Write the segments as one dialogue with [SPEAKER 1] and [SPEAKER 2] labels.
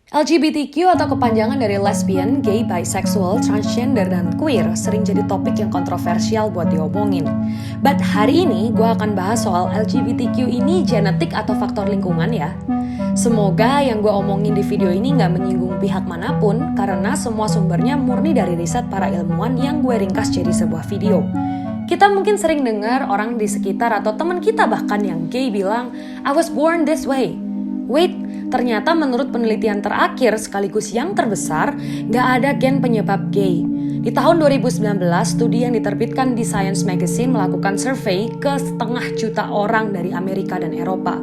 [SPEAKER 1] LGBTQ atau kepanjangan dari lesbian, gay, bisexual, transgender, dan queer sering jadi topik yang kontroversial buat diomongin. But hari ini gue akan bahas soal LGBTQ ini genetik atau faktor lingkungan ya. Semoga yang gue omongin di video ini gak menyinggung pihak manapun karena semua sumbernya murni dari riset para ilmuwan yang gue ringkas jadi sebuah video. Kita mungkin sering dengar orang di sekitar atau teman kita bahkan yang gay bilang, I was born this way. Wait, ternyata menurut penelitian terakhir sekaligus yang terbesar, gak ada gen penyebab gay. Di tahun 2019, studi yang diterbitkan di Science Magazine melakukan survei ke 500 juta orang dari Amerika dan Eropa.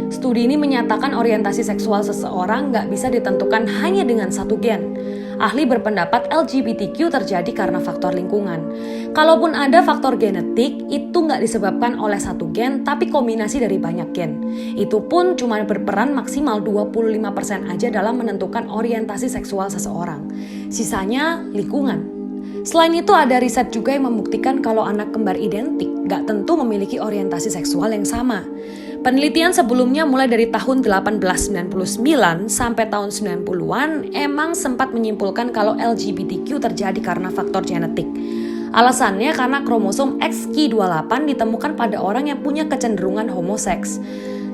[SPEAKER 1] Studi ini menyatakan orientasi seksual seseorang gak bisa ditentukan hanya dengan satu gen. Ahli berpendapat LGBTQ terjadi karena faktor lingkungan. Kalaupun ada faktor genetik, itu nggak disebabkan oleh satu gen, tapi kombinasi dari banyak gen. Itu pun cuma berperan maksimal 25% aja dalam menentukan orientasi seksual seseorang. Sisanya lingkungan. Selain itu ada riset juga yang membuktikan kalau anak kembar identik nggak tentu memiliki orientasi seksual yang sama. Penelitian sebelumnya mulai dari tahun 1899 sampai tahun 90-an emang sempat menyimpulkan kalau LGBTQ terjadi karena faktor genetik. Alasannya karena kromosom XQ28 ditemukan pada orang yang punya kecenderungan homoseks.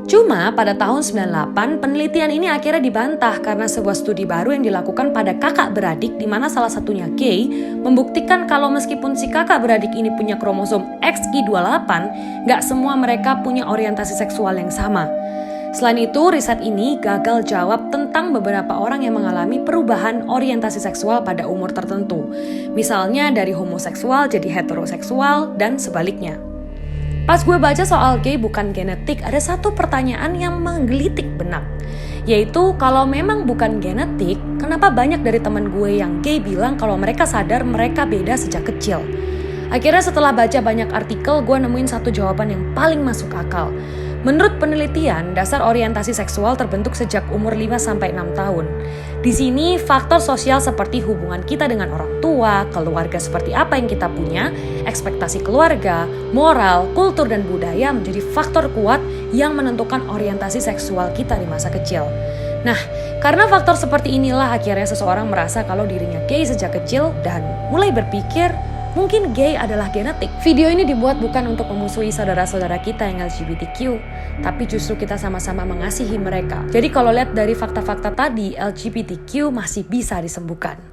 [SPEAKER 1] Cuma pada tahun 98 penelitian ini akhirnya dibantah karena sebuah studi baru yang dilakukan pada kakak beradik di mana salah satunya gay membuktikan kalau meskipun si kakak beradik ini punya kromosom XQ28, gak semua mereka punya orientasi seksual yang sama. Selain itu, riset ini gagal jawab tentang beberapa orang yang mengalami perubahan orientasi seksual pada umur tertentu. Misalnya dari homoseksual jadi heteroseksual dan sebaliknya. Pas gue baca soal gay bukan genetik, ada satu pertanyaan yang menggelitik benak. Yaitu kalau memang bukan genetik, kenapa banyak dari teman gue yang gay bilang kalau mereka sadar mereka beda sejak kecil? Akhirnya setelah baca banyak artikel, gue nemuin satu jawaban yang paling masuk akal. Menurut penelitian, dasar orientasi seksual terbentuk sejak umur 5-6 tahun. Di sini, faktor sosial seperti hubungan kita dengan orang tua, keluarga seperti apa yang kita punya, ekspektasi keluarga, moral, kultur, dan budaya menjadi faktor kuat yang menentukan orientasi seksual kita di masa kecil. Nah, karena faktor seperti inilah akhirnya seseorang merasa kalau dirinya gay sejak kecil dan mulai berpikir, mungkin gay adalah genetik. Video ini dibuat bukan untuk memusuhi saudara-saudara kita yang LGBTQ, tapi justru kita sama-sama mengasihi mereka. Jadi kalau lihat dari fakta-fakta tadi, LGBTQ masih bisa disembuhkan.